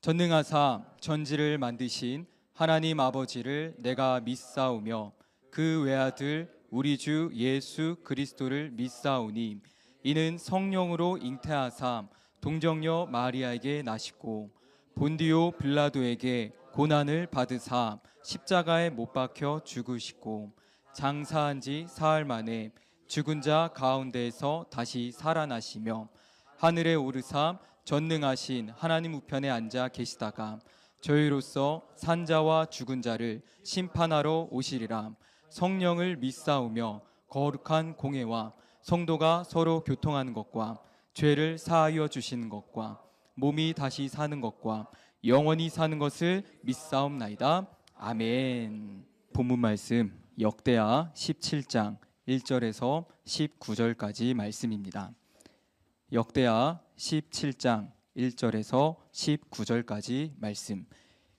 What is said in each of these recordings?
전능하사 전지를 만드신 하나님 아버지를 내가 믿사오며 그 외아들 우리 주 예수 그리스도를 믿사오니 이는 성령으로 잉태하사 동정녀 마리아에게 나시고 본디오 빌라도에게 고난을 받으사 십자가에 못 박혀 죽으시고 장사한 지 사흘 만에 죽은 자 가운데에서 다시 살아나시며 하늘에 오르사 전능하신 하나님 우편에 앉아 계시다가 저희로서 산자와 죽은 자를 심판하러 오시리라. 성령을 믿사오며 거룩한 공회와 성도가 서로 교통하는 것과 죄를 사하여 주시는 것과 몸이 다시 사는 것과 영원히 사는 것을 믿사옵나이다. 아멘. 본문 말씀 역대하 17장 1절에서 19절까지 말씀입니다. 역대하 17장 1절에서 19절까지 말씀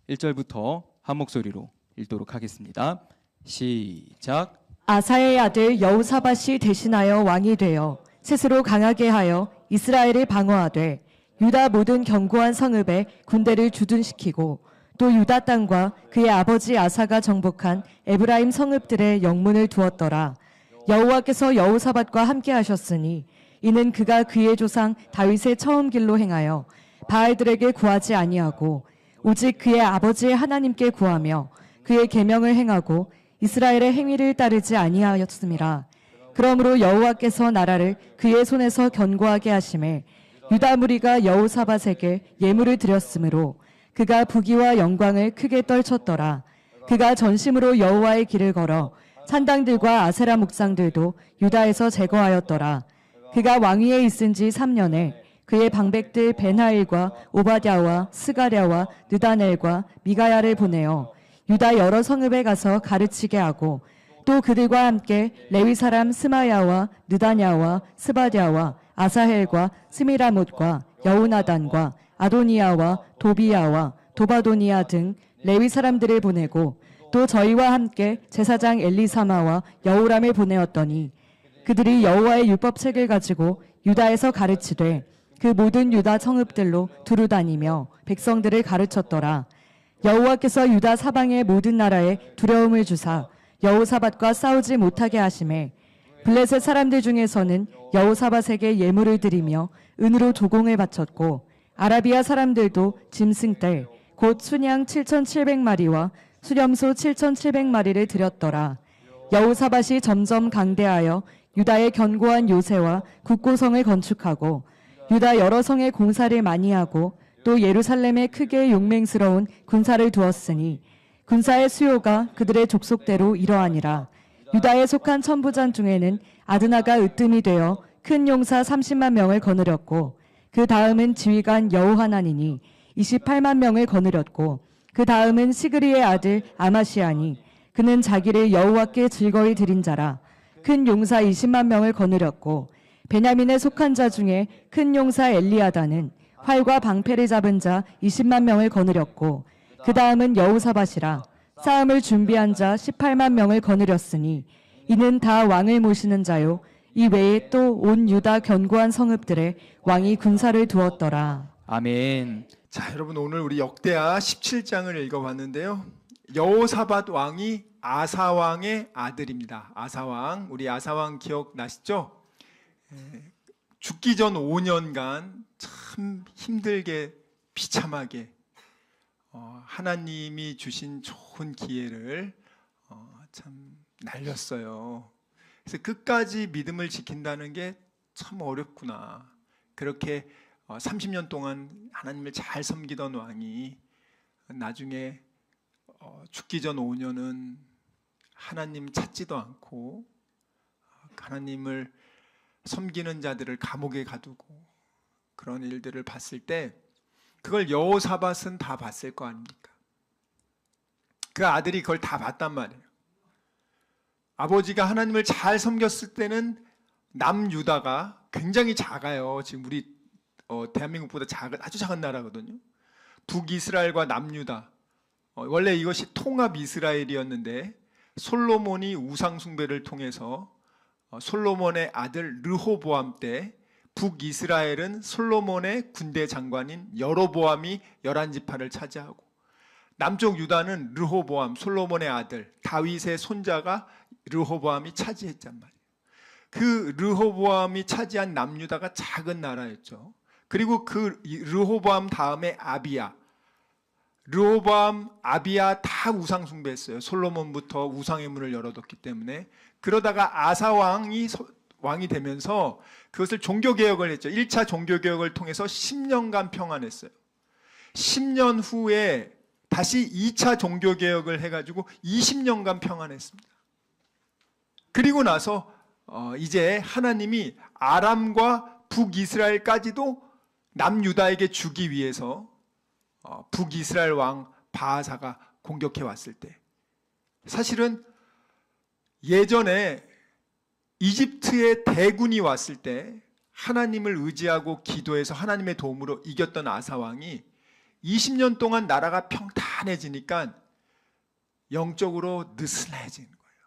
1절부터 한 목소리로 읽도록 하겠습니다. 시작. 아사의 아들 여호사밧이 대신하여 왕이 되어 스스로 강하게 하여 이스라엘을 방어하되 유다 모든 견고한 성읍에 군대를 주둔시키고 또 유다 땅과 그의 아버지 아사가 정복한 에브라임 성읍들의 영문을 두었더라. 여호와께서 여호사밧과 함께 하셨으니 이는 그가 그의 조상 다윗의 처음 길로 행하여 바알들에게 구하지 아니하고 오직 그의 아버지의 하나님께 구하며 그의 계명을 행하고 이스라엘의 행위를 따르지 아니하였음이라. 그러므로 여호와께서 나라를 그의 손에서 견고하게 하심에 유다 무리가 여호사밧에게 예물을 드렸으므로 그가 부귀와 영광을 크게 떨쳤더라. 그가 전심으로 여호와의 길을 걸어 산당들과 아세라 묵상들도 유다에서 제거하였더라. 그가 왕위에 있은 지 3년에 그의 방백들 베나일과 오바댜와 스가랴와 느다넬과 미가야를 보내어 유다 여러 성읍에 가서 가르치게 하고 또 그들과 함께 레위 사람 스마야와 느다냐와 스바랴와 아사헬과 스미라못과 여우나단과 아도니아와 도비야와 도바도니아 등 레위 사람들을 보내고 또 저희와 함께 제사장 엘리사마와 여우람을 보내었더니 그들이 여호와의 율법책을 가지고 유다에서 가르치되 그 모든 유다 성읍들로 두루 다니며 백성들을 가르쳤더라. 여호와께서 유다 사방의 모든 나라에 두려움을 주사 여호사밧과 싸우지 못하게 하심에 블레셋 사람들 중에서는 여호사밧에게 예물을 드리며 은으로 조공을 바쳤고 아라비아 사람들도 짐승떼 곧 순양 7,700마리와 수렴소 7,700마리를 드렸더라. 여호사밧이 점점 강대하여 유다의 견고한 요새와 국고성을 건축하고 유다 여러 성에 공사를 많이 하고 또 예루살렘에 크게 용맹스러운 군사를 두었으니 군사의 수요가 그들의 족속대로 이러하니라. 유다에 속한 천부장 중에는 아드나가 으뜸이 되어 큰 용사 30만 명을 거느렸고 그 다음은 지휘관 여호하나니니 28만 명을 거느렸고 그 다음은 시그리의 아들 아마시아니 그는 자기를 여호와께 즐거이 드린 자라. 큰 용사 20만 명을 거느렸고 베냐민에 속한 자 중에 큰 용사 엘리아다는 활과 방패를 잡은 자 20만 명을 거느렸고 그 다음은 여호사밧이라. 싸움을 준비한 자 18만 명을 거느렸으니 이는 다 왕을 모시는 자요 이 외에 또 온 유다 견고한 성읍들에 왕이 군사를 두었더라. 아멘. 자, 여러분 오늘 우리 역대하 17장을 읽어봤는데요. 여호사밧 왕이 아사 왕의 아들입니다. 아사 왕, 우리 아사 왕 기억나시죠? 죽기 전 5년간 참 힘들게 비참하게 하나님이 주신 좋은 기회를 참 날렸어요. 그래서 끝까지 믿음을 지킨다는 게 참 어렵구나. 그렇게 30년 동안 하나님을 잘 섬기던 왕이 나중에 죽기 전 5년은 하나님 찾지도 않고 하나님을 섬기는 자들을 감옥에 가두고 그런 일들을 봤을 때 그걸 여호사밧은 다 봤을 거 아닙니까? 그 아들이 그걸 다 봤단 말이에요. 아버지가 하나님을 잘 섬겼을 때는 남유다가 굉장히 작아요. 지금 우리 대한민국보다 아주 작은 나라거든요. 북이스라엘과 남유다. 원래 이것이 통합 이스라엘이었는데 솔로몬이 우상 숭배를 통해서 솔로몬의 아들 르호보암 때 북이스라엘은 솔로몬의 군대 장관인 여로보암이 11지파를 차지하고, 남쪽 유다는 르호보암, 솔로몬의 아들 다윗의 손자가 르호보암이 차지했단 말이에요. 그 르호보암이 차지한 남유다가 작은 나라였죠. 그리고 그 르호보암 다음에 아비야, 르호보암, 아비야 다 우상 숭배했어요. 솔로몬부터 우상의 문을 열어뒀기 때문에. 그러다가 아사 왕이 되면서 그것을 종교개혁을 했죠. 1차 종교개혁을 통해서 10년간 평안했어요. 10년 후에 다시 2차 종교개혁을 해가지고 20년간 평안했습니다. 그리고 나서 이제 하나님이 아람과 북이스라엘까지도 남유다에게 주기 위해서 북이스라엘 왕 바하사가 공격해 왔을 때, 사실은 예전에 이집트의 대군이 왔을 때 하나님을 의지하고 기도해서 하나님의 도움으로 이겼던 아사 왕이 20년 동안 나라가 평탄해지니까 영적으로 느슨해지는 거예요.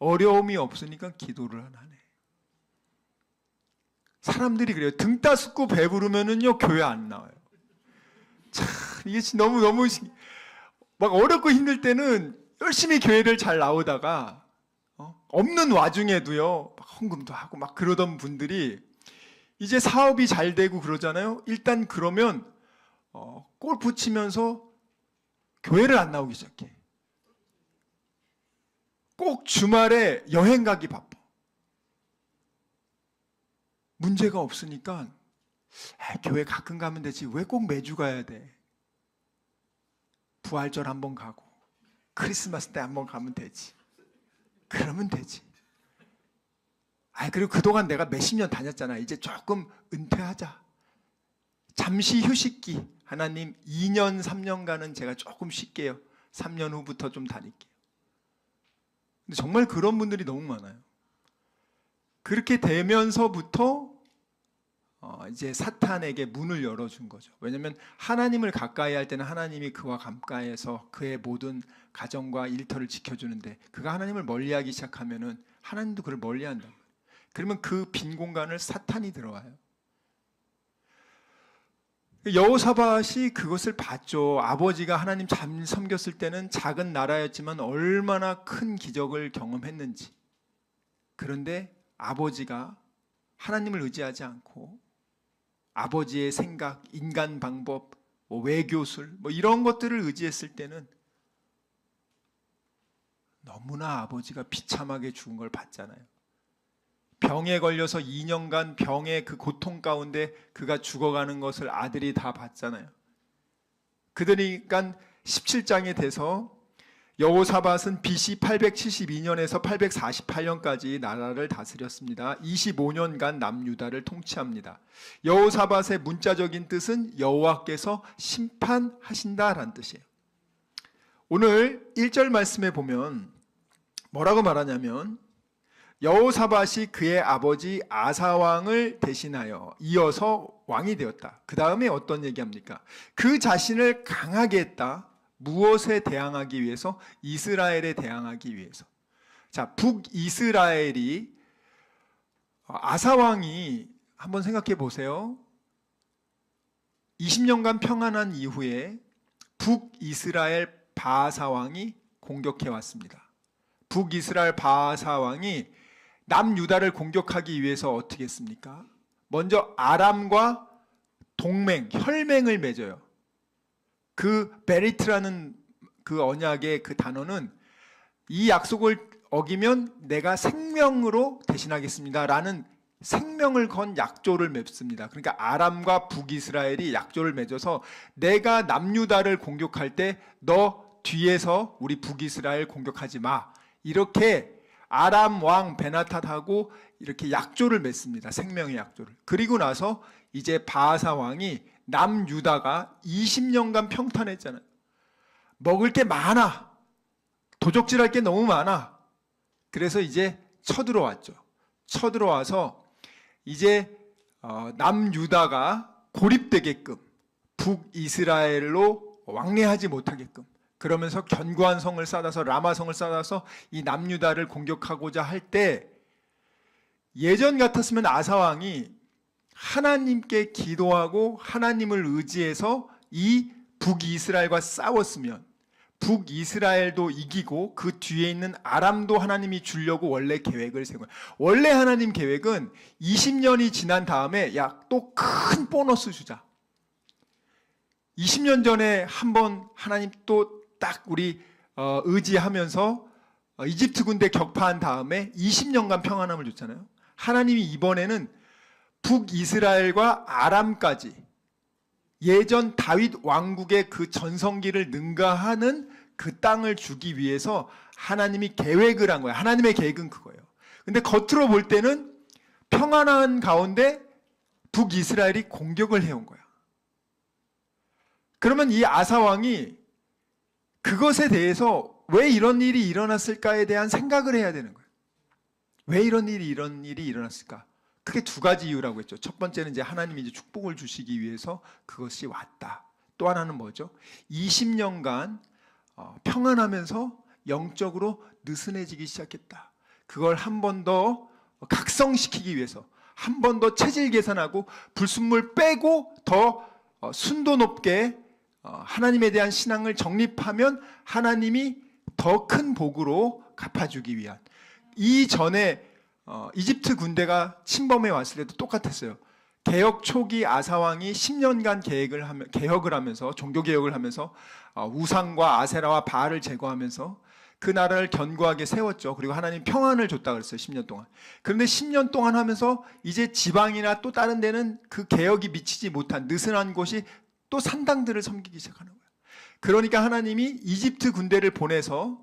어려움이 없으니까 기도를 안 하네. 사람들이 그래요. 등 따숩고 배부르면은요 교회 안 나와요. 참 이게 너무 막 어렵고 힘들 때는 열심히 교회를 잘 나오다가 없는 와중에도요 막 헌금도 하고 막 그러던 분들이 이제 사업이 잘 되고 그러잖아요. 일단 그러면 골프 치면서 교회를 안 나오기 시작해. 꼭 주말에 여행 가기 바빠. 문제가 없으니까 교회 가끔 가면 되지 왜 꼭 매주 가야 돼. 부활절 한번 가고 크리스마스 때 한번 가면 되지. 그러면 되지. 그리고 그동안 내가 몇십 년 다녔잖아. 이제 조금 은퇴하자. 잠시 휴식기. 하나님 2년 3년간은 제가 조금 쉴게요. 3년 후부터 좀 다닐게요. 근데 정말 그런 분들이 너무 많아요. 그렇게 되면서부터 이제 사탄에게 문을 열어준 거죠. 왜냐하면 하나님을 가까이 할 때는 하나님이 그와 가까이에서 그의 모든 가정과 일터를 지켜주는데, 그가 하나님을 멀리하기 시작하면은 하나님도 그를 멀리한다. 그러면 그 빈 공간을 사탄이 들어와요. 여호사밧이 그것을 봤죠. 아버지가 하나님 잘 섬겼을 때는 작은 나라였지만 얼마나 큰 기적을 경험했는지. 그런데 아버지가 하나님을 의지하지 않고 아버지의 생각, 인간 방법, 외교술 이런 것들을 의지했을 때는 너무나 아버지가 비참하게 죽은 걸 봤잖아요. 병에 걸려서 2년간 병의 그 고통 가운데 그가 죽어가는 것을 아들이 다 봤잖아요. 그러니까 17장에 돼서 여호사밧은 BC 872년에서 848년까지 나라를 다스렸습니다. 25년간 남유다를 통치합니다. 여호사밧의 문자적인 뜻은 여호와께서 심판하신다라는 뜻이에요. 오늘 1절 말씀에 보면 뭐라고 말하냐면, 여호사밧이 그의 아버지 아사왕을 대신하여 이어서 왕이 되었다. 그 다음에 어떤 얘기합니까? 그 자신을 강하게 했다. 무엇에 대항하기 위해서? 이스라엘에 대항하기 위해서. 자, 북이스라엘이 아사왕이 한번 생각해 보세요. 20년간 평안한 이후에 북이스라엘 바하사왕이 공격해 왔습니다. 북이스라엘 바하사왕이 남유다를 공격하기 위해서 어떻게 했습니까? 먼저 아람과 동맹, 혈맹을 맺어요. 그 베리트라는 그 언약의 그 단어는 이 약속을 어기면 내가 생명으로 대신하겠습니다 라는 생명을 건 약조를 맺습니다. 그러니까 아람과 북이스라엘이 약조를 맺어서 내가 남유다를 공격할 때 너 뒤에서 우리 북이스라엘 공격하지 마. 이렇게 아람 왕 베나탓하고 이렇게 약조를 맺습니다. 생명의 약조를. 그리고 나서 이제 바하사 왕이 남유다가 20년간 평탄했잖아요. 먹을 게 많아. 도적질할 게 너무 많아. 그래서 이제 쳐들어왔죠. 쳐들어와서 이제 남유다가 고립되게끔 북이스라엘로 왕래하지 못하게끔, 그러면서 견고한 성을 쌓아서 라마성을 쌓아서 이 남유다를 공격하고자 할 때, 예전 같았으면 아사왕이 하나님께 기도하고 하나님을 의지해서 이 북이스라엘과 싸웠으면 북이스라엘도 이기고 그 뒤에 있는 아람도 하나님이 주려고 원래 계획을 세운 거예요. 원래 하나님 계획은 20년이 지난 다음에 야, 또 큰 보너스 주자. 20년 전에 한번 하나님 또 딱 우리 의지하면서 이집트 군대 격파한 다음에 20년간 평안함을 줬잖아요. 하나님이 이번에는 북이스라엘과 아람까지 예전 다윗 왕국의 그 전성기를 능가하는 그 땅을 주기 위해서 하나님이 계획을 한 거예요. 하나님의 계획은 그거예요. 근데 겉으로 볼 때는 평안한 가운데 북이스라엘이 공격을 해온 거야. 그러면 이 아사 왕이 그것에 대해서 왜 이런 일이 일어났을까에 대한 생각을 해야 되는 거예요. 왜 이런 일이 일어났을까? 크게 두 가지 이유라고 했죠. 첫 번째는 이제 하나님이 이제 축복을 주시기 위해서 그것이 왔다. 또 하나는 뭐죠? 20년간 평안하면서 영적으로 느슨해지기 시작했다. 그걸 한 번 더 각성시키기 위해서 한 번 더 체질 개선하고 불순물 빼고 더 순도 높게 하나님에 대한 신앙을 정립하면 하나님이 더 큰 복으로 갚아주기 위한, 이전에 이집트 군대가 침범해 왔을 때도 똑같았어요. 개혁 초기 아사왕이 10년간 개혁을 하면서 종교개혁을 하면서 우상과 아세라와 바알을 제거하면서 그 나라를 견고하게 세웠죠. 그리고 하나님 평안을 줬다 그랬어요. 10년 동안. 그런데 10년 동안 하면서 이제 지방이나 또 다른 데는 그 개혁이 미치지 못한 느슨한 곳이 또 산당들을 섬기기 시작하는 거예요. 그러니까 하나님이 이집트 군대를 보내서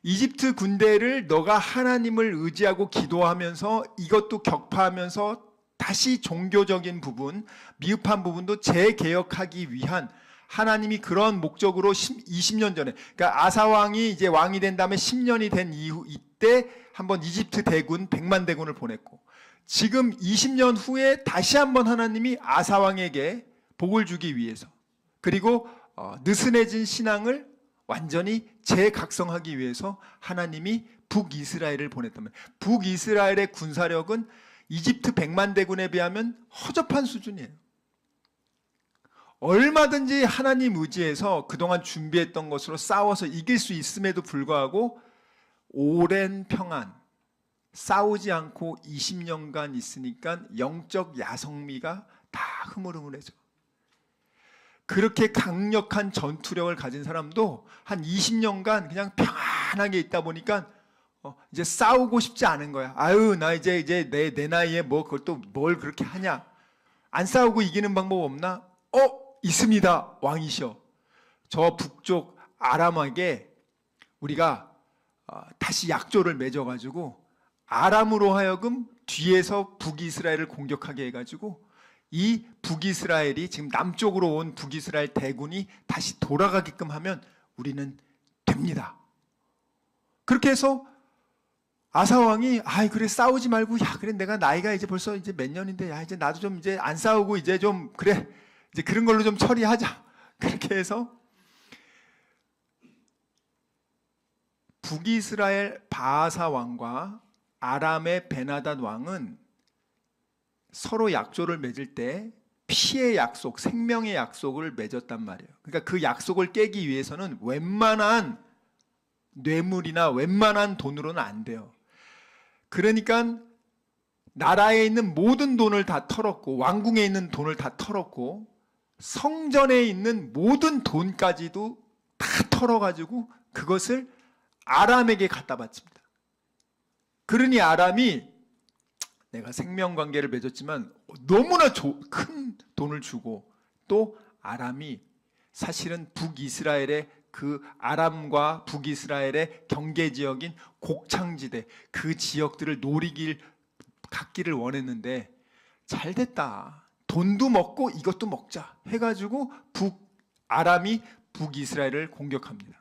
이집트 군대를 너가 하나님을 의지하고 기도하면서 이것도 격파하면서 다시 종교적인 부분, 미흡한 부분도 재개혁하기 위한, 하나님이 그런 목적으로 20년 전에, 그러니까 아사왕이 이제 왕이 된 다음에 10년이 된 이후 이때 한번 이집트 대군 100만 대군을 보냈고, 지금 20년 후에 다시 한번 하나님이 아사왕에게 복을 주기 위해서, 그리고 느슨해진 신앙을 완전히 재각성하기 위해서 하나님이 북이스라엘을 보냈단 말이에요. 북이스라엘의 군사력은 이집트 100만 대군에 비하면 허접한 수준이에요. 얼마든지 하나님 의지해서 그동안 준비했던 것으로 싸워서 이길 수 있음에도 불구하고 오랜 평안, 싸우지 않고 20년간 있으니까 영적 야성미가 다 흐물흐물해져. 그렇게 강력한 전투력을 가진 사람도 한 20년간 그냥 평안하게 있다 보니까 이제 싸우고 싶지 않은 거야. 아유, 나 이제 내 나이에 뭐 그걸 또 뭘 그렇게 하냐? 안 싸우고 이기는 방법 없나? 있습니다. 왕이셔. 저 북쪽 아람에게 우리가 다시 약조를 맺어가지고 아람으로 하여금 뒤에서 북이스라엘을 공격하게 해가지고 이 북이스라엘이 지금 남쪽으로 온 북이스라엘 대군이 다시 돌아가게끔 하면 우리는 됩니다. 그렇게 해서 아사왕이 그래 싸우지 말고 그래 내가 나이가 이제 벌써 이제 몇 년인데 이제 나도 좀 이제 안 싸우고 이제 좀 그래 이제 그런 걸로 좀 처리하자. 그렇게 해서 북이스라엘 바아사 왕과 아람의 베나닷 왕은 서로 약조를 맺을 때 피의 약속, 생명의 약속을 맺었단 말이에요. 그러니까 그 약속을 깨기 위해서는 웬만한 뇌물이나 웬만한 돈으로는 안 돼요. 그러니까 나라에 있는 모든 돈을 다 털었고 왕궁에 있는 돈을 다 털었고 성전에 있는 모든 돈까지도 다 털어가지고 그것을 아람에게 갖다 바칩니다. 그러니 아람이 내가 생명관계를 맺었지만 너무나 큰 돈을 주고, 또 아람이 사실은 북이스라엘의 그 아람과 북이스라엘의 경계지역인 곡창지대 그 지역들을 갖기를 원했는데 잘됐다. 돈도 먹고 이것도 먹자 해가지고 아람이 북이스라엘을 공격합니다.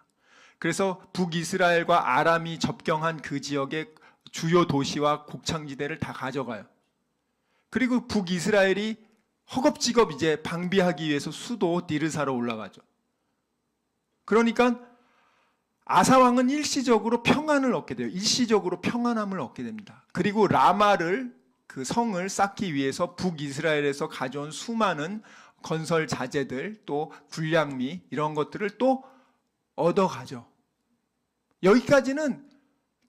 그래서 북이스라엘과 아람이 접경한 그 지역의 주요 도시와 곡창지대를 다 가져가요. 그리고 북이스라엘이 허겁지겁 이제 방비하기 위해서 수도 디르사로 올라가죠. 그러니까 아사왕은 일시적으로 평안을 얻게 돼요. 일시적으로 평안함을 얻게 됩니다. 그리고 라마를 그 성을 쌓기 위해서 북이스라엘에서 가져온 수많은 건설 자재들, 또 군량미 이런 것들을 또 얻어가죠. 여기까지는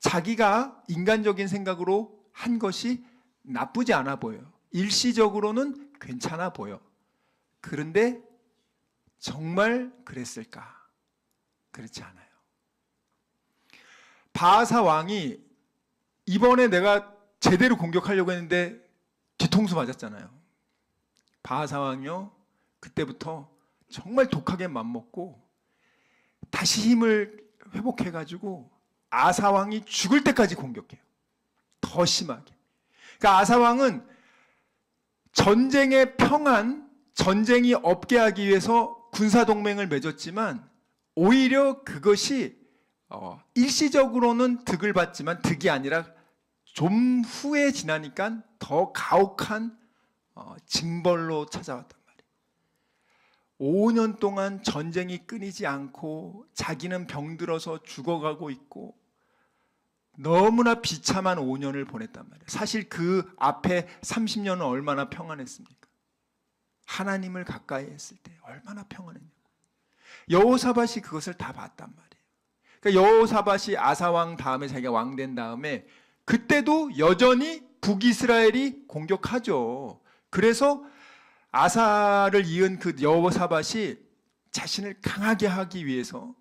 자기가 인간적인 생각으로 한 것이 나쁘지 않아 보여요. 일시적으로는 괜찮아 보여. 그런데 정말 그랬을까? 그렇지 않아요. 바하사 왕이 이번에 내가 제대로 공격하려고 했는데 뒤통수 맞았잖아요. 바하사 왕이요, 그때부터 정말 독하게 맘먹고 다시 힘을 회복해가지고 아사 왕이 죽을 때까지 공격해요. 더 심하게. 그러니까 아사 왕은 전쟁의 평안, 전쟁이 없게 하기 위해서 군사동맹을 맺었지만 오히려 그것이 일시적으로는 득을 받지만 득이 아니라 좀 후에 지나니까 더 가혹한 징벌로 찾아왔단 말이에요. 5년 동안 전쟁이 끊이지 않고 자기는 병들어서 죽어가고 있고 너무나 비참한 5년을 보냈단 말이에요. 사실 그 앞에 30년은 얼마나 평안했습니까? 하나님을 가까이 했을 때 얼마나 평안했냐고. 여호사밧이 그것을 다 봤단 말이에요. 그러니까 여호사밧이 아사왕 다음에 자기가 왕 된 다음에 그때도 여전히 북이스라엘이 공격하죠. 그래서 아사를 이은 그 여호사밧이 자신을 강하게 하기 위해서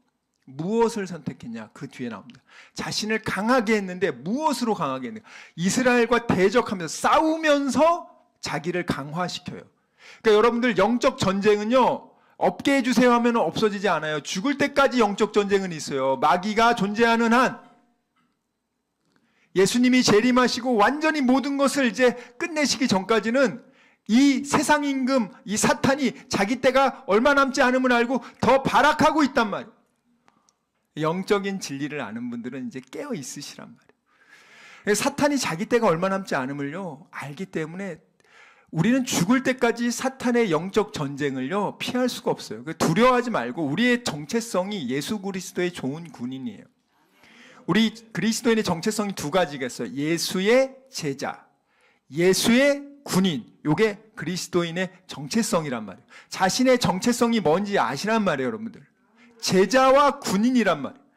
무엇을 선택했냐? 그 뒤에 나옵니다. 자신을 강하게 했는데 무엇으로 강하게 했는가? 이스라엘과 대적하면서 싸우면서 자기를 강화시켜요. 그러니까 여러분들 영적 전쟁은요, 없게 해주세요 하면 없어지지 않아요. 죽을 때까지 영적 전쟁은 있어요. 마귀가 존재하는 한, 예수님이 재림하시고 완전히 모든 것을 이제 끝내시기 전까지는 이 세상 임금, 이 사탄이 자기 때가 얼마 남지 않음을 알고 더 발악하고 있단 말이에요. 영적인 진리를 아는 분들은 이제 깨어 있으시란 말이에요. 사탄이 자기 때가 얼마 남지 않음을요 알기 때문에 우리는 죽을 때까지 사탄의 영적 전쟁을요 피할 수가 없어요. 두려워하지 말고, 우리의 정체성이 예수 그리스도의 좋은 군인이에요. 우리 그리스도인의 정체성이 두 가지가 있어요. 예수의 제자, 예수의 군인. 이게 그리스도인의 정체성이란 말이에요. 자신의 정체성이 뭔지 아시란 말이에요, 여러분들. 제자와 군인이란 말이에요.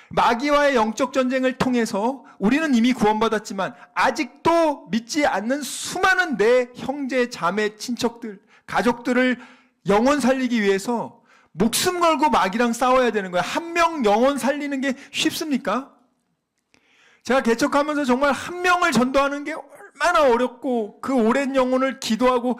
마귀와의 영적 전쟁을 통해서 우리는 이미 구원받았지만 아직도 믿지 않는 수많은 내 형제, 자매, 친척들, 가족들을 영혼 살리기 위해서 목숨 걸고 마귀랑 싸워야 되는 거예요. 한 명 영혼 살리는 게 쉽습니까? 제가 개척하면서 정말 한 명을 전도하는 게 얼마나 어렵고, 그 오랜 영혼을 기도하고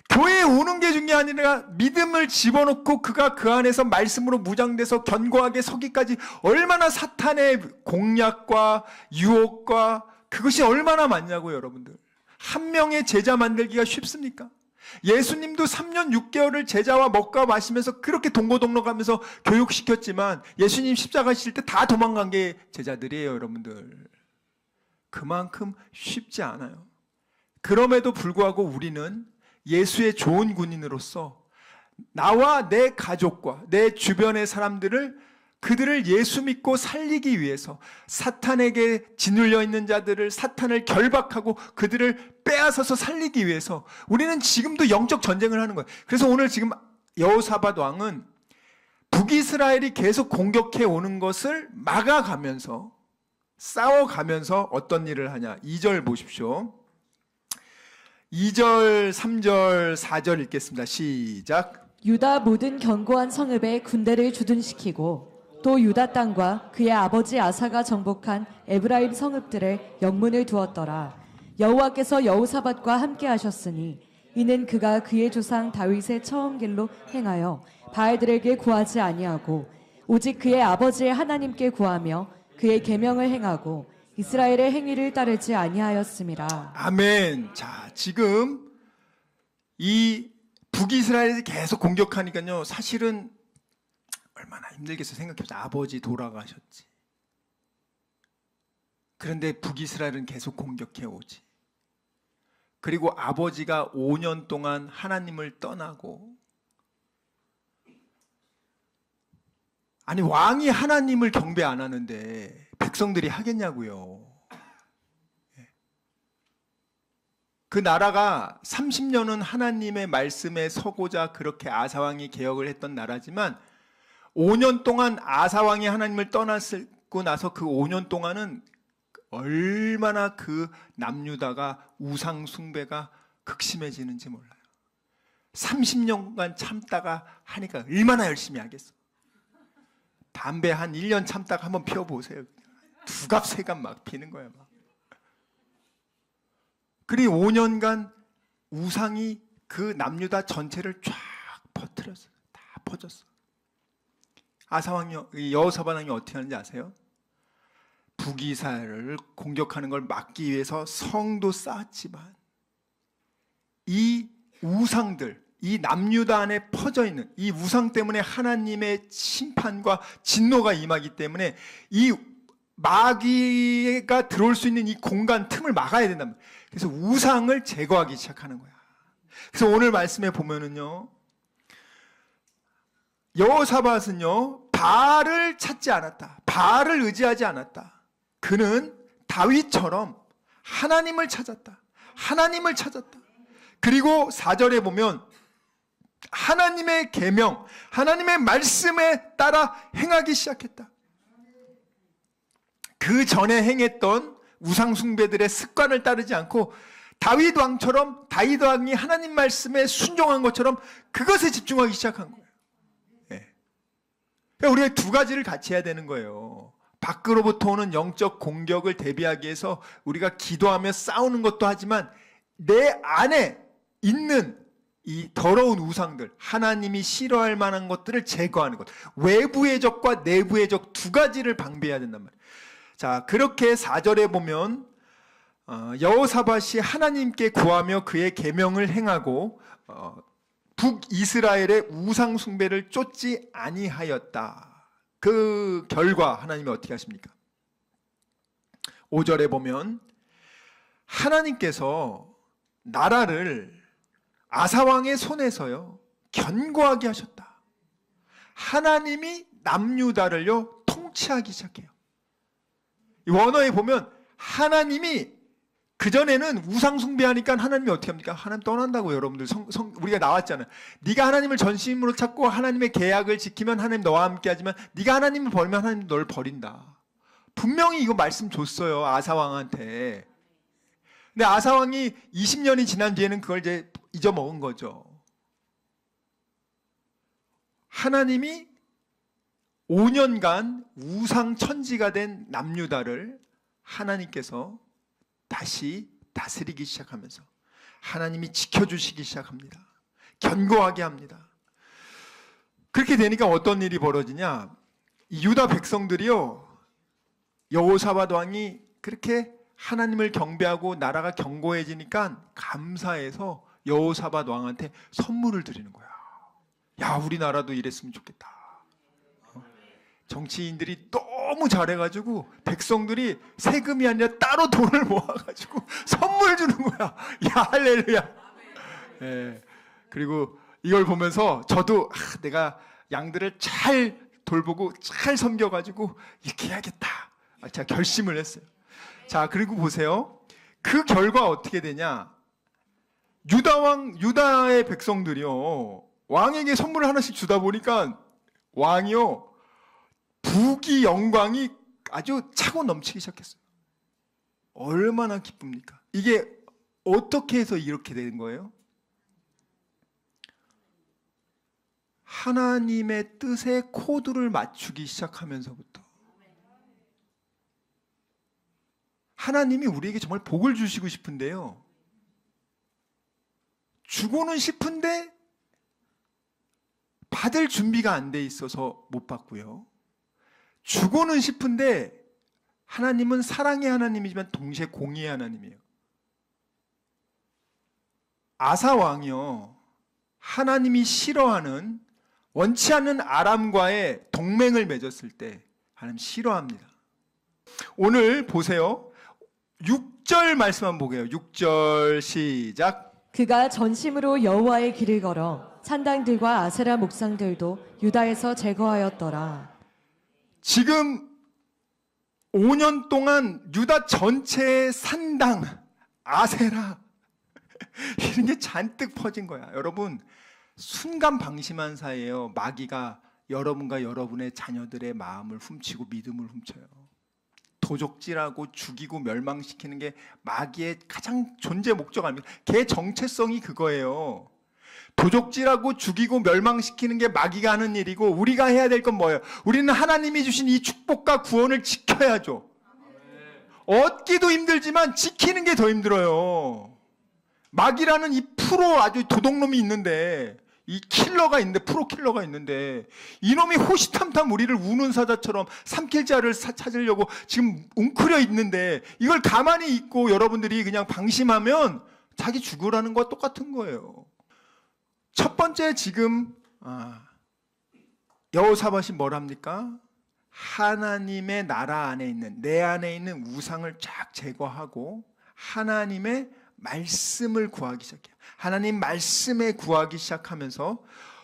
교회에 오는 게 중요한 게 아니라 믿음을 집어넣고 그가 그 안에서 말씀으로 무장돼서 견고하게 서기까지 얼마나 사탄의 공략과 유혹과 그것이 얼마나 많냐고요, 여러분들. 한 명의 제자 만들기가 쉽습니까? 예수님도 3년 6개월을 제자와 먹과 마시면서 그렇게 동고동락하면서 교육시켰지만 예수님 십자가 지실 때 다 도망간 게 제자들이에요, 여러분들. 그만큼 쉽지 않아요. 그럼에도 불구하고 우리는 예수의 좋은 군인으로서 나와 내 가족과 내 주변의 사람들을, 그들을 예수 믿고 살리기 위해서 사탄에게 짓눌려 있는 자들을, 사탄을 결박하고 그들을 빼앗아서 살리기 위해서 우리는 지금도 영적 전쟁을 하는 거예요. 그래서 오늘 지금 여호사밧 왕은 북이스라엘이 계속 공격해 오는 것을 막아가면서, 싸워가면서 어떤 일을 하냐. 2절 보십시오. 2절, 3절, 4절 읽겠습니다. 시작. 유다 모든 견고한 성읍에 군대를 주둔시키고 또 유다 땅과 그의 아버지 아사가 정복한 에브라임 성읍들에 영문을 두었더라. 여호와께서 여호사밧과 함께 하셨으니 이는 그가 그의 조상 다윗의 처음 길로 행하여 바알들에게 구하지 아니하고 오직 그의 아버지의 하나님께 구하며 그의 계명을 행하고 이스라엘의 행위를 따르지 아니하였음이라. 아멘. 자, 지금 이 북이스라엘이 계속 공격하니까요, 사실은 얼마나 힘들겠어요. 생각해보세요. 아버지 돌아가셨지. 그런데 북이스라엘은 계속 공격해 오지. 그리고 아버지가 5년 동안 하나님을 떠나고, 아니 왕이 하나님을 경배 안 하는데 백성들이 하겠냐고요. 그 나라가 30년은 하나님의 말씀에 서고자 그렇게 아사왕이 개혁을 했던 나라지만 5년 동안 아사왕이 하나님을 떠났고 나서 그 5년 동안은 얼마나 그 남유다가 우상 숭배가 극심해지는지 몰라요. 30년간 참다가 하니까 얼마나 열심히 하겠어. 담배 한 1년 참다가 한번 피워보세요. 두갑 세갑 막 피는 거야 막. 그리고 5년간 우상이 그 남유다 전체를 쫙 퍼뜨렸어요. 다 퍼졌어. 아사왕이, 여호사밧 왕이 어떻게 하는지 아세요? 북이스라엘을 공격하는 걸 막기 위해서 성도 쌓았지만 이 우상들, 이 남유다 안에 퍼져 있는 이 우상 때문에 하나님의 심판과 진노가 임하기 때문에 이 마귀가 들어올 수 있는 이 공간 틈을 막아야 된단 말이에요. 그래서 우상을 제거하기 시작하는 거야. 그래서 오늘 말씀에 보면은요, 여호사밧은요 바알을 찾지 않았다. 바알을 의지하지 않았다. 그는 다윗처럼 하나님을 찾았다. 하나님을 찾았다. 그리고 4절에 보면 하나님의 계명, 하나님의 말씀에 따라 행하기 시작했다. 그 전에 행했던 우상 숭배들의 습관을 따르지 않고 다윗 왕처럼, 다윗 왕이 하나님 말씀에 순종한 것처럼 그것에 집중하기 시작한 거예요. 네. 그러니까 우리가 두 가지를 같이 해야 되는 거예요. 밖으로부터 오는 영적 공격을 대비하기 위해서 우리가 기도하며 싸우는 것도 하지만 내 안에 있는 이 더러운 우상들, 하나님이 싫어할 만한 것들을 제거하는 것, 외부의 적과 내부의 적 두 가지를 방비해야 된단 말이에요. 자, 그렇게 4절에 보면 여호사밧이 하나님께 구하며 그의 계명을 행하고 북이스라엘의 우상 숭배를 쫓지 아니하였다. 그 결과 하나님이 어떻게 하십니까? 5절에 보면 하나님께서 나라를 아사왕의 손에서요 견고하게 하셨다. 하나님이 남유다를요 통치하기 시작해요. 이 원어에 보면 하나님이, 그전에는 우상 숭배하니까 하나님이 어떻게 합니까? 하나님 떠난다고. 여러분들 우리가 나왔잖아요. 네가 하나님을 전심으로 찾고 하나님의 계약을 지키면 하나님 너와 함께 하지만 네가 하나님을 버리면 하나님 널 버린다. 분명히 이거 말씀 줬어요, 아사왕한테. 근데 아사왕이 20년이 지난 뒤에는 그걸 이제 잊어먹은 거죠. 하나님이 5년간 우상 천지가 된 남유다를 하나님께서 다시 다스리기 시작하면서 하나님이 지켜주시기 시작합니다. 견고하게 합니다. 그렇게 되니까 어떤 일이 벌어지냐? 유다 백성들이요, 여호사밧 왕이 그렇게 하나님을 경배하고 나라가 견고해지니까 감사해서 여호사밧 왕한테 선물을 드리는 거야. 야, 우리나라도 이랬으면 좋겠다. 정치인들이 너무 잘해가지고 백성들이 세금이 아니라 따로 돈을 모아가지고 선물 주는 거야. 야, 할렐루야. 예. 그리고 이걸 보면서 저도 내가 양들을 잘 돌보고 잘 섬겨가지고 이렇게 해야겠다. 제가 결심을 했어요. 자, 그리고 보세요. 그 결과 어떻게 되냐? 유다의 백성들이요, 왕에게 선물을 하나씩 주다 보니까 왕이요, 부귀 영광이 아주 차고 넘치기 시작했어요. 얼마나 기쁩니까? 이게 어떻게 해서 이렇게 된 거예요? 하나님의 뜻에 코드를 맞추기 시작하면서부터. 하나님이 우리에게 정말 복을 주시고 싶은데요, 주고는 싶은데 받을 준비가 안 돼 있어서 못 받고요, 주고는 싶은데 하나님은 사랑의 하나님이지만 동시에 공의의 하나님이에요. 아사 왕이요, 하나님이 싫어하는, 원치 않는 아람과의 동맹을 맺었을 때 하나님 싫어합니다. 오늘 보세요. 6절 말씀 한번 보게요. 6절 시작. 그가 전심으로 여호와의 길을 걸어 산당들과 아세라 목상들도 유다에서 제거하였더라. 지금 5년 동안 유다 전체의 산당, 아세라, 이런 게 잔뜩 퍼진 거야. 여러분, 순간 방심한 사이에요. 마귀가 여러분과 여러분의 자녀들의 마음을 훔치고 믿음을 훔쳐요. 도적질하고 죽이고 멸망시키는 게 마귀의 가장 존재 목적 아닙니까? 걔 정체성이 그거예요. 도적질하고 죽이고 멸망시키는 게 마귀가 하는 일이고, 우리가 해야 될 건 뭐예요? 우리는 하나님이 주신 이 축복과 구원을 지켜야죠. 얻기도 힘들지만 지키는 게 더 힘들어요. 마귀라는 이 프로 아주 도둑놈이 있는데, 이 킬러가 있는데, 프로 킬러가 있는데, 이놈이 호시탐탐 우리를 우는 사자처럼 삼킬 자를 찾으려고 지금 웅크려 있는데, 이걸 가만히 있고 여러분들이 그냥 방심하면 자기 죽으라는 거와 똑같은 거예요. 첫 번째, 지금 여호사밧이 뭘 합니까? 하나님의 나라 안에 있는, 내 안에 있는 우상을 쫙 제거하고 하나님의 말씀을 구하기 시작해요. 하나님 말씀에 구하기 시작하면서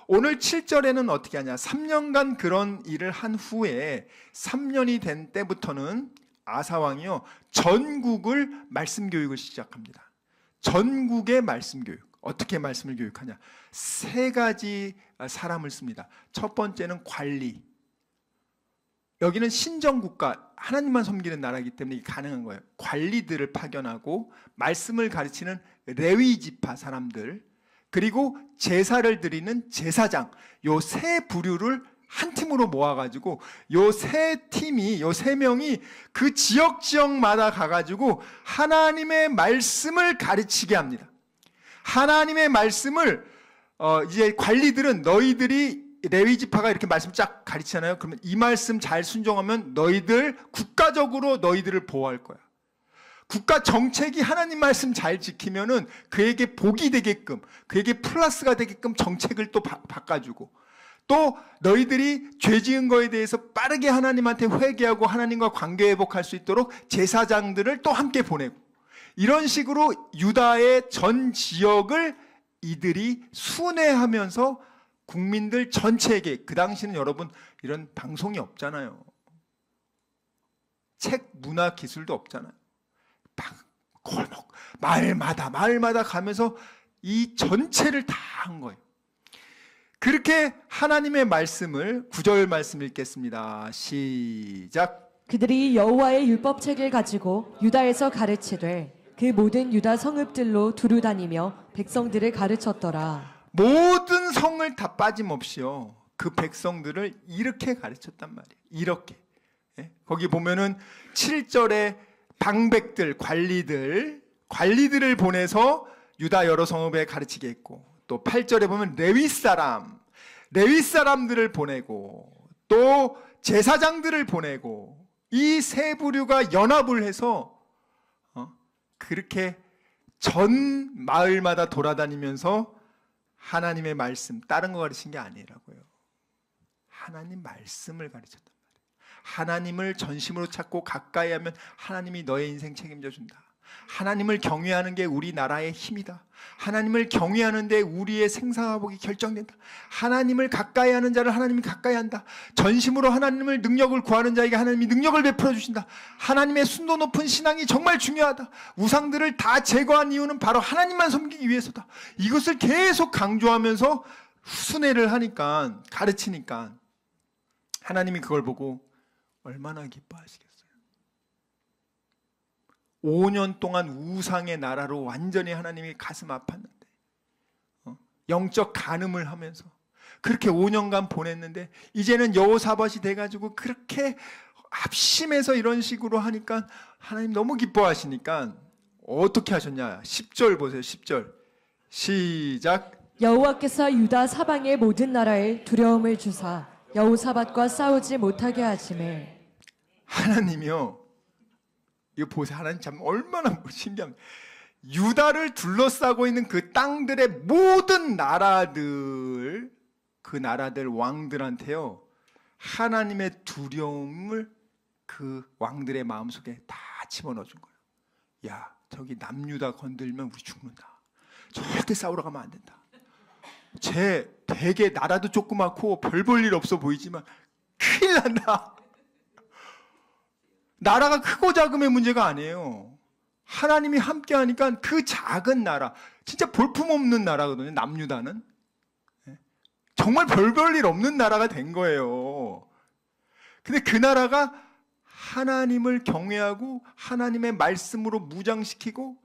오늘 7절에는 어떻게 하냐? 3년간 그런 일을 한 후에 3년이 된 때부터는 아사왕이요, 전국을 말씀 교육을 시작합니다. 전국의 말씀 교육. 어떻게 말씀을 교육하냐? 세 가지 사람을 씁니다. 첫 번째는 관리. 여기는 신정국가, 하나님만 섬기는 나라이기 때문에 이게 가능한 거예요. 관리들을 파견하고 말씀을 가르치는 레위 지파 사람들, 그리고 제사를 드리는 제사장, 요 세 부류를 한 팀으로 모아가지고 요 세 팀이, 요 세 명이 그 지역마다 가가지고 하나님의 말씀을 가르치게 합니다. 하나님의 말씀을 이제 관리들은, 너희들이 레위 지파가 이렇게 말씀 쫙 가르치잖아요. 그러면 이 말씀 잘 순종하면 너희들 국가적으로 너희들을 보호할 거야. 국가 정책이 하나님 말씀 잘 지키면은 그에게 복이 되게끔, 그에게 플러스가 되게끔 정책을 또 바꿔주고, 또 너희들이 죄 지은 거에 대해서 빠르게 하나님한테 회개하고 하나님과 관계 회복할 수 있도록 제사장들을 또 함께 보내고, 이런 식으로 유다의 전 지역을 이들이 순회하면서 국민들 전체에게, 그 당시는 여러분 이런 방송이 없잖아요. 책 문화 기술도 없잖아요. 골목 마을마다 가면서 이 전체를 다 한 거예요. 그렇게 하나님의 말씀을, 9절 말씀 읽겠습니다. 시작. 그들이 여호와의 율법책을 가지고 유다에서 가르치되 그 모든 유다 성읍들로 두루 다니며 백성들을 가르쳤더라. 모든 성을 다 빠짐없이요, 그 백성들을 이렇게 가르쳤단 말이에요. 이렇게. 거기 보면은 7절에 방백들, 관리들을 보내서 유다 여러 성읍에 가르치게 했고, 또 8절에 보면 레위 사람들을 보내고, 또 제사장들을 보내고, 이 세 부류가 연합을 해서 그렇게 전 마을마다 돌아다니면서 하나님의 말씀, 다른 거 가르친 게 아니라고요. 하나님 말씀을 가르쳤단 말이에요. 하나님을 전심으로 찾고 가까이 하면 하나님이 너의 인생 책임져 준다. 하나님을 경외하는 게 우리나라의 힘이다. 하나님을 경외하는데 우리의 생사화복이 결정된다. 하나님을 가까이 하는 자를 하나님이 가까이 한다. 전심으로 하나님을 능력을 구하는 자에게 하나님이 능력을 베풀어 주신다. 하나님의 순도 높은 신앙이 정말 중요하다. 우상들을 다 제거한 이유는 바로 하나님만 섬기기 위해서다. 이것을 계속 강조하면서 순회를 하니까, 가르치니까 하나님이 그걸 보고 얼마나 기뻐하시겠어요. 5년 동안 우상의 나라로 완전히 하나님이 가슴 아팠는데, 영적 간음을 하면서 그렇게 5년간 보냈는데, 이제는 여호사밧이 돼가지고 그렇게 합심해서 이런 식으로 하니까 하나님 너무 기뻐하시니까 어떻게 하셨냐? 10절 보세요. 10절 시작. 여호와께서 유다 사방의 모든 나라에 두려움을 주사 여호사밧과 싸우지 못하게 하시매. 하나님이요, 이거 보세요. 하나님 참 얼마나 신기합니다. 유다를 둘러싸고 있는 그 땅들의 모든 나라들, 그 나라들 왕들한테요, 하나님의 두려움을 그 왕들의 마음속에 다 집어넣어 준 거예요. 야, 저기 남유다 건들면 우리 죽는다. 절대 싸우러 가면 안 된다. 쟤 되게 나라도 조그맣고 별 볼 일 없어 보이지만 큰일 난다. 나라가 크고 작음의 문제가 아니에요. 하나님이 함께 하니까 그 작은 나라, 진짜 볼품없는 나라거든요. 남유다는 정말 별볼 없는 나라가 된 거예요. 근데 그 나라가 하나님을 경외하고 하나님의 말씀으로 무장시키고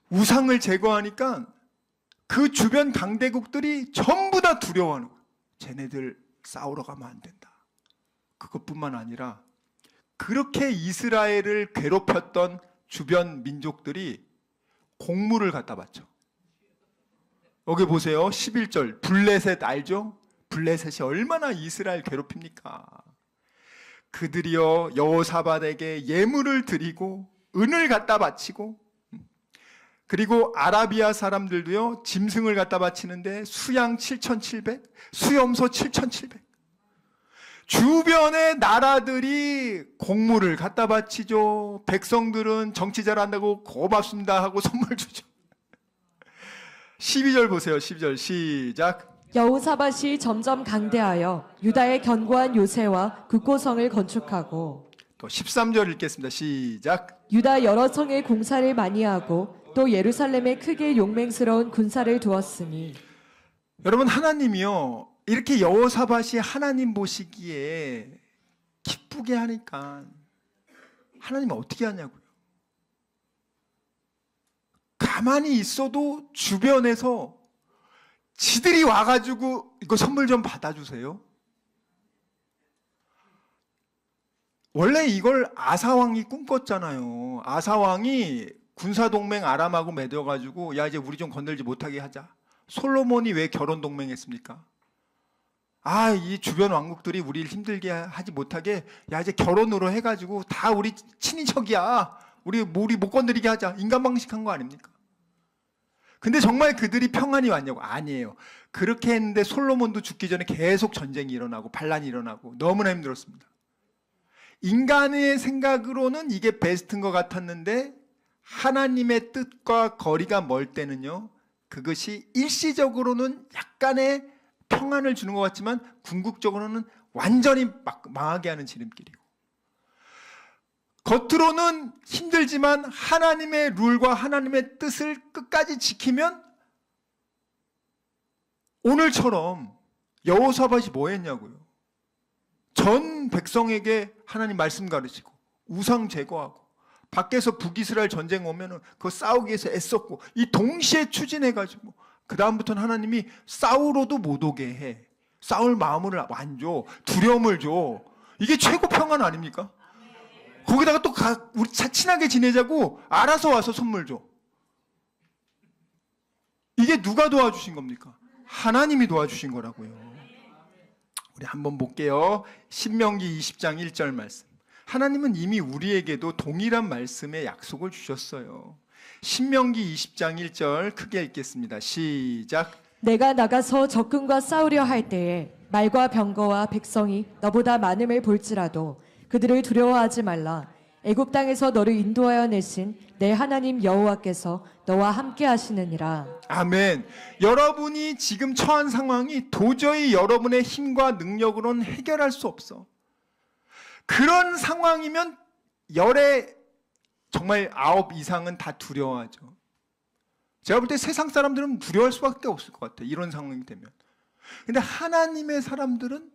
우상을 제거하니까 그 주변 강대국들이 전부 다 두려워하는 거예요. 쟤네들 싸우러 가면 안 된다. 그것뿐만 아니라 그렇게 이스라엘을 괴롭혔던 주변 민족들이 공물을 갖다 바쳐. 여기 보세요. 11절 블레셋 알죠? 블레셋이 얼마나 이스라엘 괴롭힙니까? 그들이여 여호사밧에게 예물을 드리고 은을 갖다 바치고, 그리고 아라비아 사람들도요 짐승을 갖다 바치는데 수양 7,700, 수염소 7,700. 주변의 나라들이 공물을 갖다 바치죠. 백성들은 정치 잘한다고 고맙습니다 하고 선물 주죠. 12절 보세요. 12절 시작. 여호사밧이 점점 강대하여 유다의 견고한 요새와 국고성을 건축하고 또 13절 읽겠습니다. 시작. 유다 여러 성에 공사를 많이 하고 또 예루살렘에 크게 용맹스러운 군사를 두었으니. 여러분, 하나님이요 이렇게 여호사밧이 하나님 보시기에 기쁘게 하니까 하나님은 어떻게 하냐고요. 가만히 있어도 주변에서 지들이 와가지고 이거 선물 좀 받아주세요. 원래 이걸 아사왕이 꿈꿨잖아요. 아사왕이 군사동맹 아람하고 맺어가지고 야 이제 우리 좀 건들지 못하게 하자. 솔로몬이 왜 결혼동맹했습니까? 아, 이 주변 왕국들이 우리를 힘들게 하지 못하게 야 이제 결혼으로 해가지고 다 우리 친인척이야. 우리 못 건드리게 하자. 인간방식한 거 아닙니까? 근데 정말 그들이 평안이 왔냐고? 아니에요. 그렇게 했는데 솔로몬도 죽기 전에 계속 전쟁이 일어나고 반란이 일어나고 너무나 힘들었습니다. 인간의 생각으로는 이게 베스트인 것 같았는데 하나님의 뜻과 거리가 멀 때는요 그것이 일시적으로는 약간의 평안을 주는 것 같지만 궁극적으로는 완전히 망하게 하는 지름길이고, 겉으로는 힘들지만 하나님의 룰과 하나님의 뜻을 끝까지 지키면 오늘처럼 여호사밧이 뭐 했냐고요. 전 백성에게 하나님 말씀 가르치고 우상 제거하고 밖에서 북이스라엘 전쟁 오면은 그거 싸우기 위해서 애썼고 이 동시에 추진해가지고 그 다음부터는 하나님이 싸우러도 못 오게 해. 싸울 마음을 안 줘. 두려움을 줘. 이게 최고 평안 아닙니까? 거기다가 또 우리 친하게 지내자고 알아서 와서 선물 줘. 이게 누가 도와주신 겁니까? 하나님이 도와주신 거라고요. 우리 한번 볼게요. 신명기 20장 1절 말씀. 하나님은 이미 우리에게도 동일한 말씀의 약속을 주셨어요. 신명기 20장 1절 크게 읽겠습니다. 시작. 내가 나가서 적군과 싸우려 할 때에 말과 병거와 백성이 너보다 많음을 볼지라도 그들을 두려워하지 말라. 애굽 땅에서 너를 인도하여 내신 내 하나님 여호와께서 너와 함께 하시느니라. 아멘. 여러분이 지금 처한 상황이 도저히 여러분의 힘과 능력으로는 해결할 수 없어. 그런 상황이면 열의 정말 9 이상은 다 두려워하죠. 제가 볼 때 세상 사람들은 두려워할 수밖에 없을 것 같아요. 이런 상황이 되면. 근데 하나님의 사람들은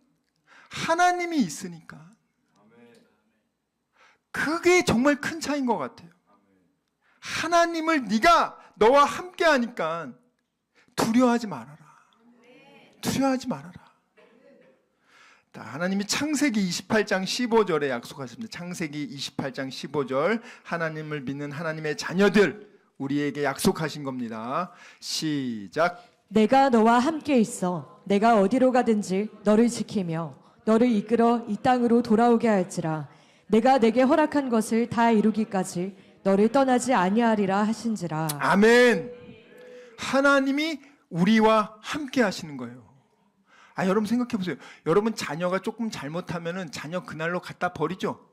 하나님이 있으니까 그게 정말 큰 차이인 것 같아요. 하나님을 너와 함께 하니까 두려워하지 말아라. 두려워하지 말아라. 하나님이 창세기 28장 15절에 약속하십니다. 창세기 28장 15절 하나님을 믿는 하나님의 자녀들 우리에게 약속하신 겁니다. 시작. 내가 너와 함께 있어 내가 어디로 가든지 너를 지키며 너를 이끌어 이 땅으로 돌아오게 할지라. 내가 내게 허락한 것을 다 이루기까지 너를 떠나지 아니하리라 하신지라. 아멘. 하나님이 우리와 함께 하시는 거예요. 여러분 생각해 보세요. 여러분 자녀가 조금 잘못하면은 자녀 그날로 갖다 버리죠?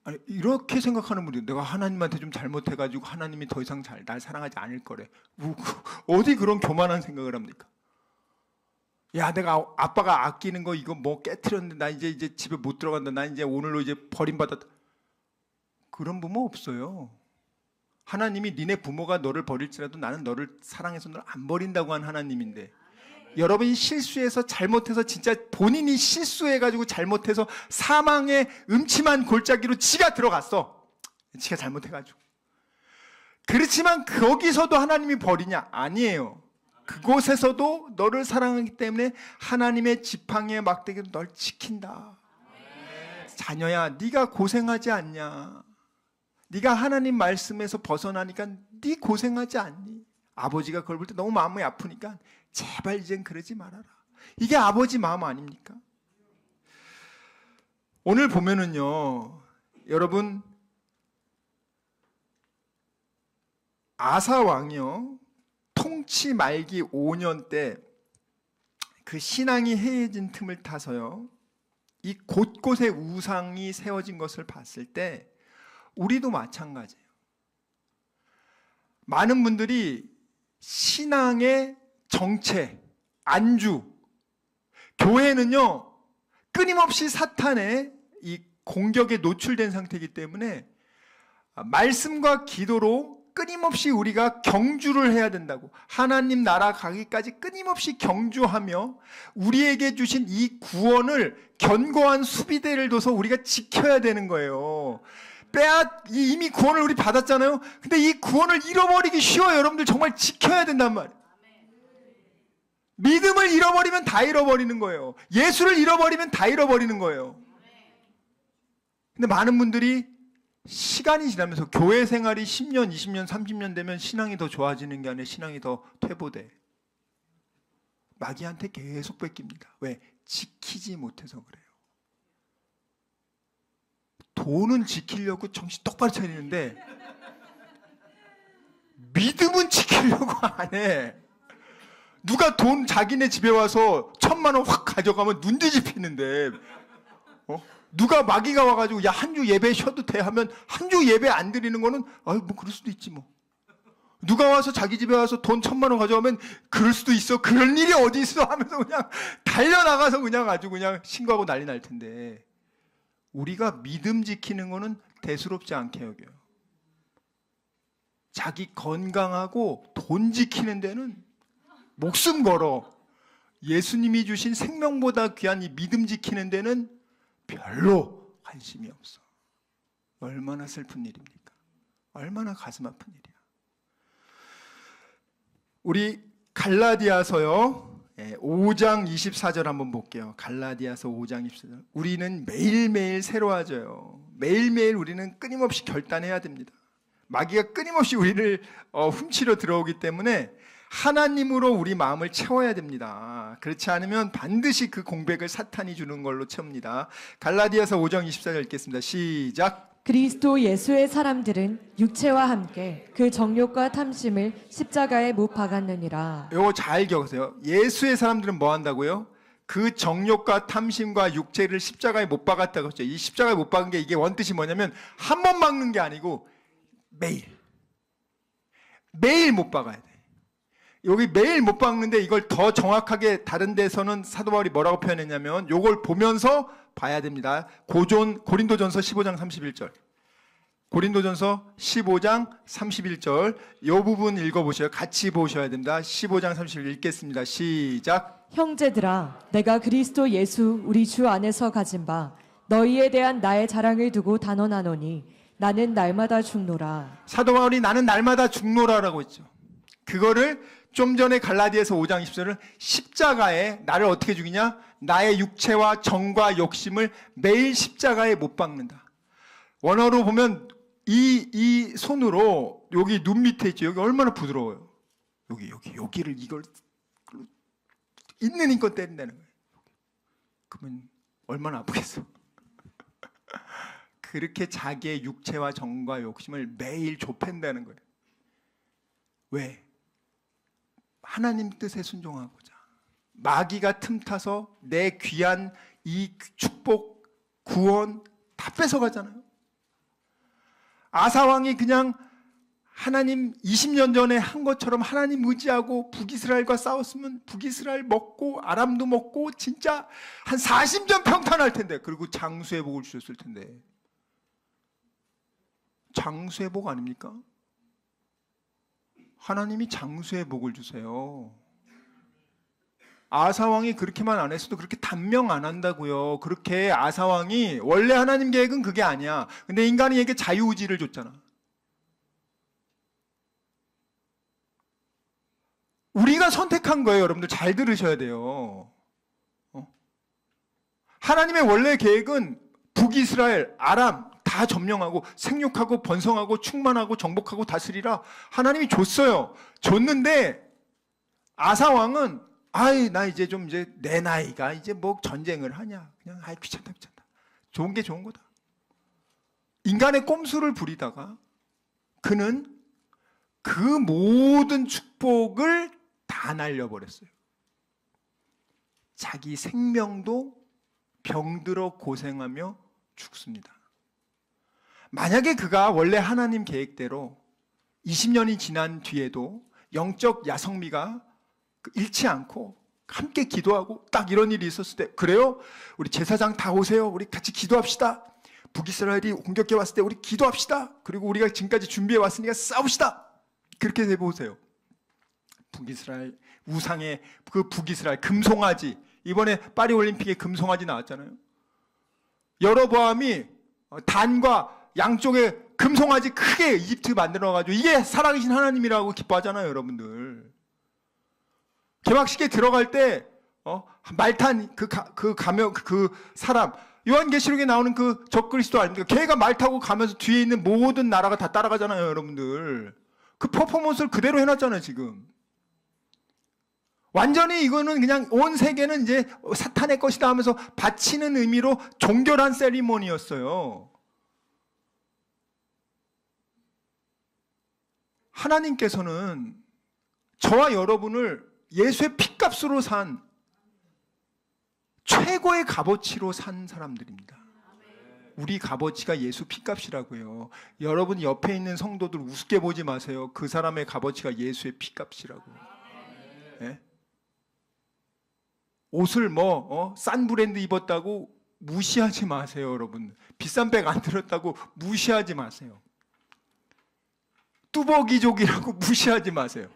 아니, 이렇게 생각하는 분이 내가 하나님한테 좀 잘못해가지고 하나님이 더 이상 날 사랑하지 않을 거래. 어디 그런 교만한 생각을 합니까? 야, 내가 아빠가 아끼는 거 이거 뭐 깨트렸는데 나 이제 집에 못 들어간다. 나 이제 오늘로 이제 버림받았다. 그런 부모 없어요. 하나님이 니네 부모가 너를 버릴지라도 나는 너를 사랑해서 너를 안 버린다고 한 하나님인데, 여러분이 실수해서 잘못해서 진짜 본인이 실수해가지고 잘못해서 사망의 음침한 골짜기로 지가 들어갔어. 지가 잘못해가지고. 그렇지만 거기서도 하나님이 버리냐? 아니에요. 그곳에서도 너를 사랑하기 때문에 하나님의 지팡이의 막대기로 널 지킨다. 자녀야, 네가 고생하지 않냐? 네가 하나님 말씀에서 벗어나니까 네 고생하지 않니? 아버지가 그걸 볼 때 너무 마음이 아프니까 제발 이젠 그러지 말아라. 이게 아버지 마음 아닙니까? 오늘 보면은요, 여러분, 아사 왕이요, 통치 말기 5년 때 그 신앙이 해해진 틈을 타서요, 이 곳곳에 우상이 세워진 것을 봤을 때 우리도 마찬가지예요. 많은 분들이 신앙의 정체, 안주, 교회는요 끊임없이 사탄의 이 공격에 노출된 상태이기 때문에 말씀과 기도로 끊임없이 우리가 경주를 해야 된다고, 하나님 나라 가기까지 끊임없이 경주하며 우리에게 주신 이 구원을 견고한 수비대를 둬서 우리가 지켜야 되는 거예요. 이미 구원을 우리 받았잖아요. 근데 이 구원을 잃어버리기 쉬워요. 여러분들 정말 지켜야 된단 말이에요. 믿음을 잃어버리면 다 잃어버리는 거예요. 예수를 잃어버리면 다 잃어버리는 거예요. 근데 많은 분들이 시간이 지나면서 교회 생활이 10년, 20년, 30년 되면 신앙이 더 좋아지는 게 아니라 신앙이 더 퇴보돼. 마귀한테 계속 뺏깁니다. 왜? 지키지 못해서 그래요. 돈은 지키려고 정신 똑바로 차리는데 믿음은 지키려고 안 해. 누가 돈 자기네 집에 와서 1,000만 원 확 가져가면 눈 뒤집히는데, 누가 마귀가 와가지고 야, 한 주 예배 쉬어도 돼 하면 한 주 예배 안 드리는 거는 아유 뭐 그럴 수도 있지 뭐. 누가 와서 자기 집에 와서 돈 1,000만 원 가져가면 그럴 수도 있어, 그럴 일이 어디 있어 하면서 그냥 달려나가서 그냥 아주 그냥 신고하고 난리 날 텐데, 우리가 믿음 지키는 거는 대수롭지 않게 여겨요. 자기 건강하고 돈 지키는 데는 목숨 걸어. 예수님이 주신 생명보다 귀한 이 믿음 지키는 데는 별로 관심이 없어. 얼마나 슬픈 일입니까? 얼마나 가슴 아픈 일이야. 우리 갈라디아서요 5장 24절 한번 볼게요. 갈라디아서 5장 24절. 우리는 매일매일 새로워져요. 매일매일 우리는 끊임없이 결단해야 됩니다. 마귀가 끊임없이 우리를 훔치러 들어오기 때문에 하나님으로 우리 마음을 채워야 됩니다. 그렇지 않으면 반드시 그 공백을 사탄이 주는 걸로 채웁니다. 갈라디아서 5장 24절 읽겠습니다. 시작. 그리스도 예수의 사람들은 육체와 함께 그 정욕과 탐심을 십자가에 못 박았느니라. 이거 잘 기억하세요. 예수의 사람들은 뭐 한다고요? 그 정욕과 탐심과 육체를 십자가에 못 박았다고 했죠. 이 십자가에 못 박은 게 이게 원뜻이 뭐냐면 한 번 박는 게 아니고 매일 못 박아야 돼. 여기 매일 못 박는데 이걸 더 정확하게 다른 데서는 사도 바울이 뭐라고 표현했냐면 이걸 보면서 봐야 됩니다. 고린도전서 15장 31절. 고린도전서 15장 31절. 이 부분 읽어보셔요. 같이 보셔야 됩니다. 15장 31절 읽겠습니다. 시작. 형제들아, 내가 그리스도 예수 우리 주 안에서 가진 바 너희에 대한 나의 자랑을 두고 단언하노니 나는 날마다 죽노라. 사도 바울이 나는 날마다 죽노라라고 했죠. 그거를 좀 전에 갈라디아서 5장 20절은 십자가에 나를 어떻게 죽이냐? 나의 육체와 정과 욕심을 매일 십자가에 못 박는다. 원어로 보면 이 손으로 여기 눈 밑에 있죠. 여기 얼마나 부드러워요. 여기를 이걸 있는 힘껏 때린다는 거예요. 그러면 얼마나 아프겠어. 그렇게 자기의 육체와 정과 욕심을 매일 좁힌다는 거예요. 왜? 하나님 뜻에 순종하고자. 마귀가 틈타서 내 귀한 이 축복, 구원 다 뺏어가잖아요. 아사왕이 그냥 하나님 20년 전에 한 것처럼 하나님 의지하고 북이스라엘과 싸웠으면 북이스라엘 먹고 아람도 먹고 진짜 한 40년 평탄할 텐데, 그리고 장수의 복을 주셨을 텐데. 장수의 복 아닙니까? 하나님이 장수의 복을 주세요. 아사왕이 그렇게만 안 했어도 그렇게 단명 안 한다고요. 그렇게 아사왕이 원래 하나님 계획은 그게 아니야. 근데 인간에게 자유의지를 줬잖아. 우리가 선택한 거예요. 여러분들 잘 들으셔야 돼요. 하나님의 원래 계획은 북이스라엘, 아람 다 점령하고 생육하고 번성하고 충만하고 정복하고 다스리라 하나님이 줬어요. 줬는데 아사왕은 나 이제 내 나이가 이제 뭐 전쟁을 하냐. 그냥 귀찮다. 좋은 게 좋은 거다. 인간의 꼼수를 부리다가 그는 그 모든 축복을 다 날려버렸어요. 자기 생명도 병들어 고생하며 죽습니다. 만약에 그가 원래 하나님 계획대로 20년이 지난 뒤에도 영적 야성미가 잃지 않고 함께 기도하고 딱 이런 일이 있었을 때, 그래요? 우리 제사장 다 오세요. 우리 같이 기도합시다. 북이스라엘이 공격해 왔을 때 우리 기도합시다. 그리고 우리가 지금까지 준비해 왔으니까 싸웁시다. 그렇게 해보세요. 북이스라엘 우상의 그 북이스라엘 금송아지, 이번에 파리 올림픽에 금송아지 나왔잖아요. 여로보암이 단과 양쪽에 금송아지 크게 이집트 만들어가지고 이게 살아계신 하나님이라고 기뻐하잖아요, 여러분들. 개막식에 들어갈 때 말탄 그 사람, 요한계시록에 나오는 그 적그리스도 아닙니까? 걔가 말 타고 가면서 뒤에 있는 모든 나라가 다 따라가잖아요, 여러분들. 그 퍼포먼스를 그대로 해놨잖아요, 지금. 완전히 이거는 그냥 온 세계는 이제 사탄의 것이다 하면서 바치는 의미로 종결한 세리머니였어요. 하나님께서는 저와 여러분을 예수의 핏값으로 산 최고의 값어치로 산 사람들입니다. 우리 값어치가 예수 핏값이라고요. 여러분 옆에 있는 성도들 우습게 보지 마세요. 그 사람의 값어치가 예수의 핏값이라고. 네? 옷을 싼 브랜드 입었다고 무시하지 마세요, 여러분. 비싼 백 안 들었다고 무시하지 마세요. 뚜벅이족이라고 무시하지 마세요.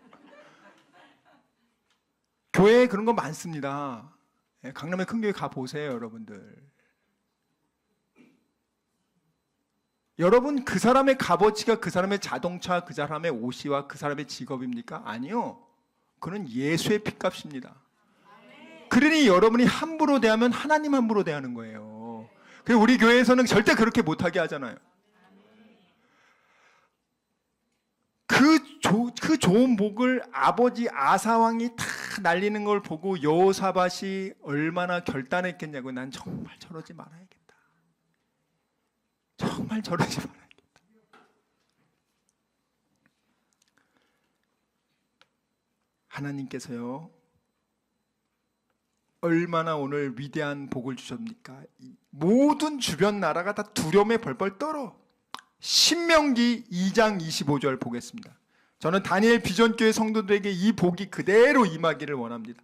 교회에 그런 거 많습니다. 강남의 큰 교회 가보세요, 여러분들. 여러분, 그 사람의 값어치가 그 사람의 자동차, 그 사람의 옷이와 그 사람의 직업입니까? 아니요. 그는 예수의 핏값입니다. 그러니 여러분이 함부로 대하면 하나님 함부로 대하는 거예요. 그리고 우리 교회에서는 절대 그렇게 못하게 하잖아요. 그 좋은 복을 아버지 아사왕이 다 날리는 걸 보고 여호사밧이 얼마나 결단했겠냐고. 난 정말 저러지 말아야겠다. 정말 저러지 말아야겠다. 하나님께서요, 얼마나 오늘 위대한 복을 주셨습니까? 모든 주변 나라가 다 두려움에 벌벌 떨어. 신명기 2장 25절 보겠습니다. 저는 다니엘 비전교회 성도들에게 이 복이 그대로 임하기를 원합니다.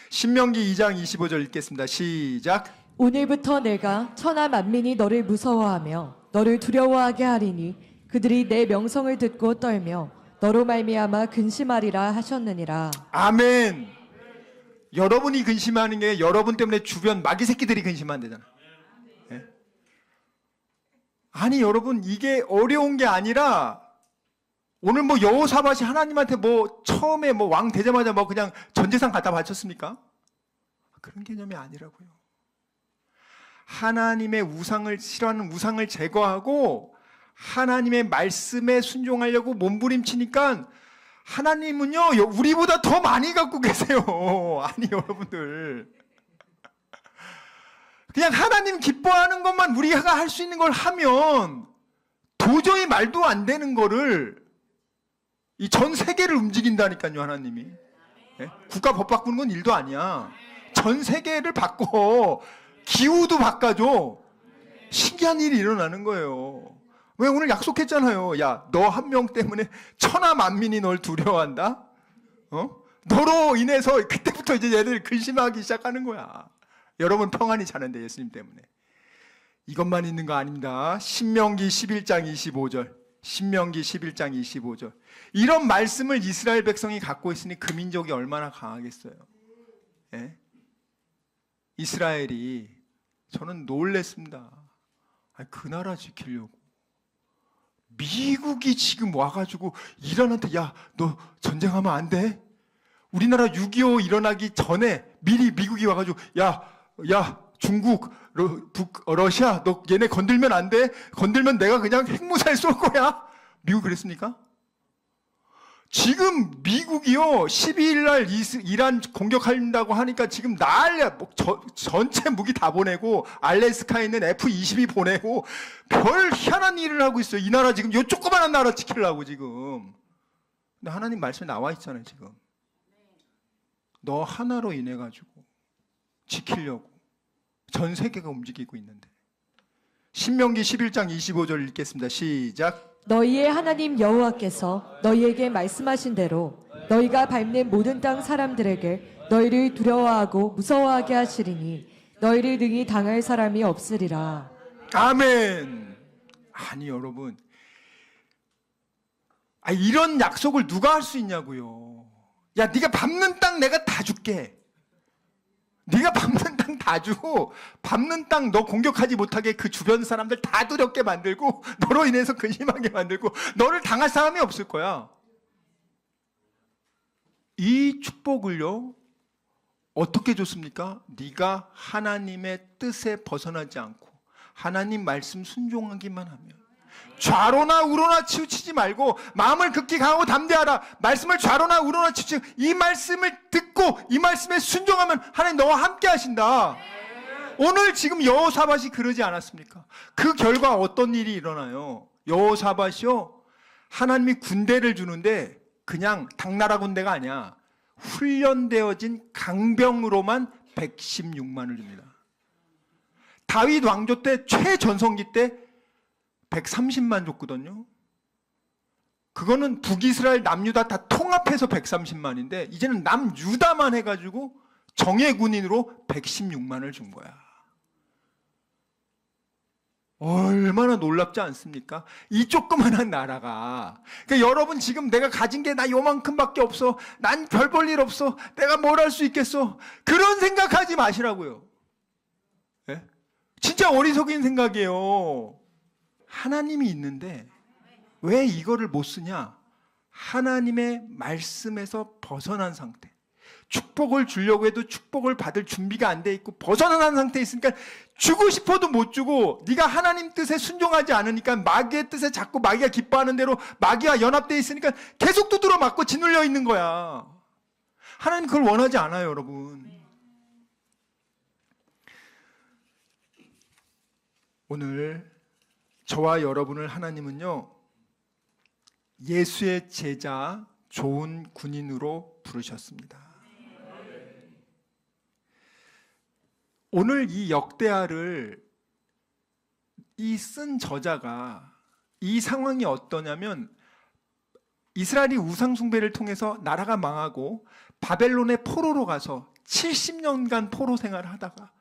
신명기 2장 25절 읽겠습니다. 시작. 오늘부터 내가 천하 만민이 너를 무서워하며 너를 두려워하게 하리니 그들이 내 명성을 듣고 떨며 너로 말미암아 근심하리라 하셨느니라. 아멘. 여러분이 근심하는 게 여러분 때문에 주변 마귀 새끼들이 근심한대잖아. 네? 아니 여러분, 이게 어려운 게 아니라 오늘 여호사밧이 하나님한테 처음에 왕 되자마자 그냥 전재산 갖다 바쳤습니까? 그런 개념이 아니라고요. 하나님의 우상을 싫어하는 우상을 제거하고 하나님의 말씀에 순종하려고 몸부림치니까 하나님은요, 우리보다 더 많이 갖고 계세요. 아니 여러분들, 그냥 하나님 기뻐하는 것만 우리가 할 수 있는 걸 하면 도저히 말도 안 되는 거를 이 전 세계를 움직인다니까요, 하나님이. 네? 국가 법 바꾸는 건 일도 아니야. 전 세계를 바꿔. 기후도 바꿔줘. 신기한 일이 일어나는 거예요. 왜? 오늘 약속했잖아요. 야, 너 한 명 때문에 천하 만민이 널 두려워한다? 너로 인해서 그때부터 이제 얘들 근심하기 시작하는 거야. 여러분 평안히 자는데, 예수님 때문에. 이것만 있는 거 아닙니다. 신명기 11장 25절. 신명기 11장 25절. 이런 말씀을 이스라엘 백성이 갖고 있으니 그 민족이 얼마나 강하겠어요. 예? 이스라엘이, 저는 놀랬습니다. 아니, 그 나라 지키려고 미국이 지금 와가지고 이란한테 야, 너 전쟁하면 안 돼? 우리나라 6.25 일어나기 전에 미리 미국이 와가지고 야 중국, 러시아 너 얘네 건들면 안 돼? 건들면 내가 그냥 핵무사일 쏠 거야. 미국 그랬습니까? 지금 미국이요 12일 날 이란 공격한다고 하니까 지금 난리야. 전체 무기 다 보내고 알래스카에 있는 F-22 보내고 별 희한한 일을 하고 있어요. 이 나라 지금 요 조그만한 나라 지키려고 지금. 근데 하나님 말씀에 나와 있잖아요. 지금 너 하나로 인해 가지고 지키려고 전 세계가 움직이고 있는데. 신명기 11장 25절 읽겠습니다. 시작. 너희의 하나님 여호와께서 너희에게 말씀하신 대로 너희가 밟는 모든 땅 사람들에게 너희를 두려워하고 무서워하게 하시리니 너희를 능히 당할 사람이 없으리라. 아멘. 아니 여러분, 이런 약속을 누가 할 수 있냐고요. 야, 네가 밟는 땅 내가 다 줄게. 네가 밟는 땅 다 주고 밟는 땅 너 공격하지 못하게 그 주변 사람들 다 두렵게 만들고 너로 인해서 근심하게 만들고 너를 당할 사람이 없을 거야. 이 축복을요 어떻게 줬습니까? 네가 하나님의 뜻에 벗어나지 않고 하나님 말씀 순종하기만 하면. 좌로나 우로나 치우치지 말고 마음을 극히 강하고 담대하라. 말씀을 좌로나 우로나 치우치고 이 말씀을 듣고 이 말씀에 순종하면 하나님 너와 함께 하신다. 오늘 지금 여호사밧이 그러지 않았습니까? 그 결과 어떤 일이 일어나요? 여호사밧이요 하나님이 군대를 주는데 그냥 당나라 군대가 아니야. 훈련되어진 강병으로만 116만을 줍니다. 다윗 왕조 때 최전성기 때 130만 줬거든요. 그거는 북이스라엘 남유다 다 통합해서 130만인데 이제는 남유다만 해가지고 정예군인으로 116만을 준 거야. 얼마나 놀랍지 않습니까? 이 조그만한 나라가. 그러니까 여러분 지금 내가 가진 게 나 요만큼밖에 없어. 난 별 볼 일 없어. 내가 뭘 할 수 있겠어. 그런 생각하지 마시라고요. 네? 진짜 어리석은 생각이에요. 하나님이 있는데 왜 이거를 못 쓰냐? 하나님의 말씀에서 벗어난 상태. 축복을 주려고 해도 축복을 받을 준비가 안 돼 있고 벗어난 상태에 있으니까 주고 싶어도 못 주고 네가 하나님 뜻에 순종하지 않으니까 마귀의 뜻에 자꾸 마귀가 기뻐하는 대로 마귀와 연합되어 있으니까 계속 두드러 맞고 짓눌려 있는 거야. 하나님 그걸 원하지 않아요, 여러분. 오늘 저와 여러분을 하나님은요 예수의 제자 좋은 군인으로 부르셨습니다. 오늘 이 역대하를 쓴 저자가 이 상황이 어떠냐면 이스라엘이 우상 숭배를 통해서 나라가 망하고 바벨론의 포로로 가서 70년간 포로 생활을 하다가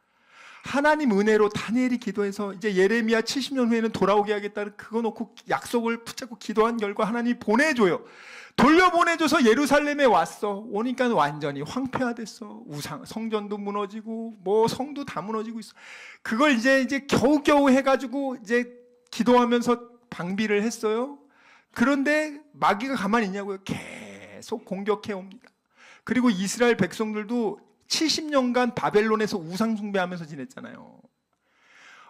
하나님 은혜로 다니엘이 기도해서 이제 예레미야 70년 후에는 돌아오게 하겠다는 그거 놓고 약속을 붙잡고 기도한 결과 하나님이 보내줘요. 돌려보내줘서 예루살렘에 왔어. 오니까 완전히 황폐화됐어. 우상 성전도 무너지고 뭐 성도 다 무너지고 있어. 그걸 이제 겨우겨우 해가지고 이제 기도하면서 방비를 했어요. 그런데 마귀가 가만히 있냐고요. 계속 공격해 옵니다. 그리고 이스라엘 백성들도 70년간 바벨론에서 우상 숭배하면서 지냈잖아요.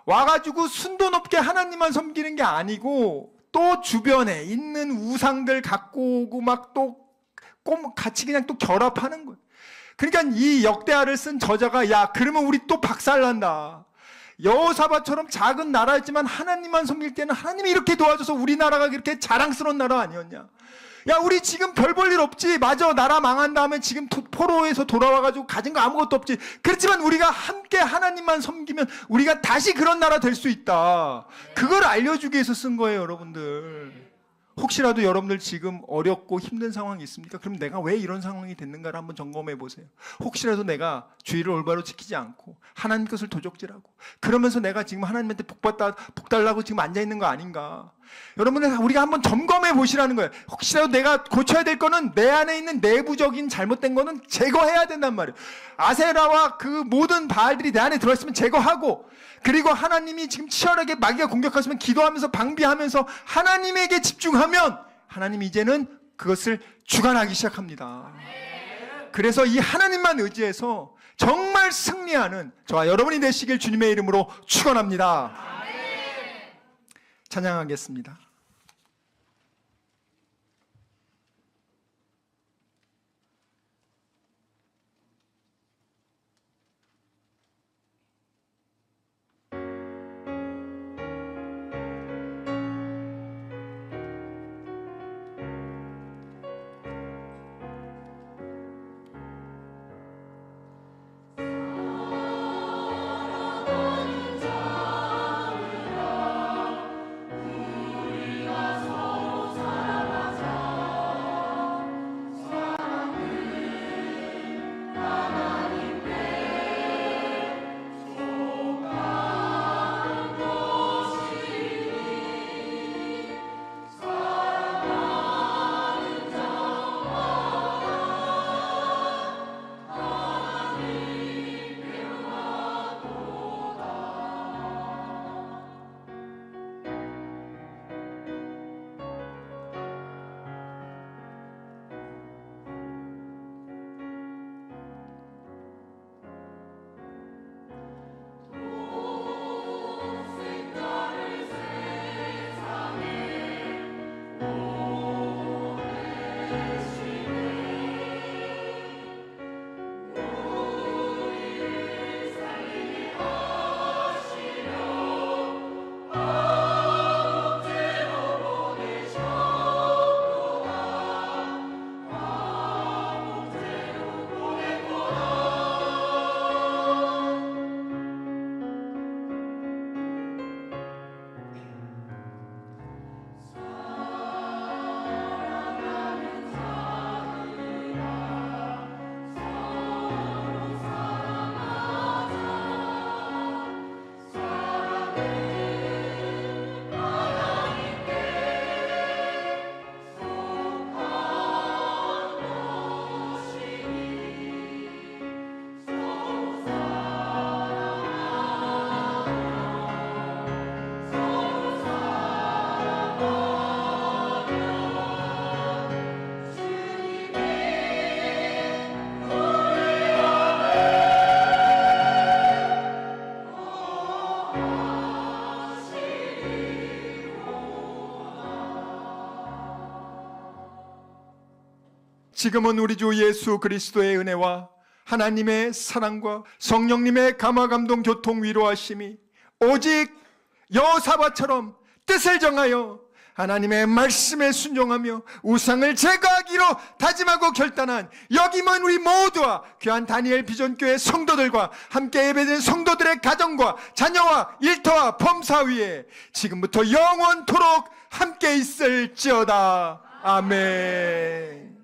와가지고 순도 높게 하나님만 섬기는 게 아니고 또 주변에 있는 우상들 갖고 오고 막 또 같이 그냥 또 결합하는 거예요. 그러니까 이 역대하를 쓴 저자가 야 그러면 우리 또 박살난다. 여호사밧처럼 작은 나라였지만 하나님만 섬길 때는 하나님이 이렇게 도와줘서 우리나라가 그렇게 자랑스러운 나라 아니었냐. 야 우리 지금 별 볼 일 없지. 맞아 나라 망한 다음에 지금 포로에서 돌아와가지고 가진 거 아무것도 없지. 그렇지만 우리가 함께 하나님만 섬기면 우리가 다시 그런 나라 될 수 있다. 그걸 알려주기 위해서 쓴 거예요 여러분들. 혹시라도 여러분들 지금 어렵고 힘든 상황이 있습니까? 그럼 내가 왜 이런 상황이 됐는가를 한번 점검해 보세요. 혹시라도 내가 주의를 올바로 지키지 않고 하나님 것을 도적질하고 그러면서 내가 지금 하나님한테 복 달라고 지금 앉아있는 거 아닌가. 여러분들 우리가 한번 점검해 보시라는 거예요. 혹시라도 내가 고쳐야 될 거는 내 안에 있는 내부적인 잘못된 거는 제거해야 된단 말이에요. 아세라와 그 모든 바알들이 내 안에 들어있으면 제거하고, 그리고 하나님이 지금 치열하게 마귀가 공격하시면 기도하면서 방비하면서 하나님에게 집중하면 하나님이 이제는 그것을 주관하기 시작합니다. 그래서 이 하나님만 의지해서 정말 승리하는 저와 여러분이 되시길 주님의 이름으로 축원합니다. 찬양하겠습니다. 지금은 우리 주 예수 그리스도의 은혜와 하나님의 사랑과 성령님의 감화감동 교통 위로하심이 오직 여호사밧처럼 뜻을 정하여 하나님의 말씀에 순종하며 우상을 제거하기로 다짐하고 결단한 여기만 우리 모두와 귀한 다니엘 비전교회 성도들과 함께 예배드린 성도들의 가정과 자녀와 일터와 범사 위에 지금부터 영원토록 함께 있을지어다. 아멘.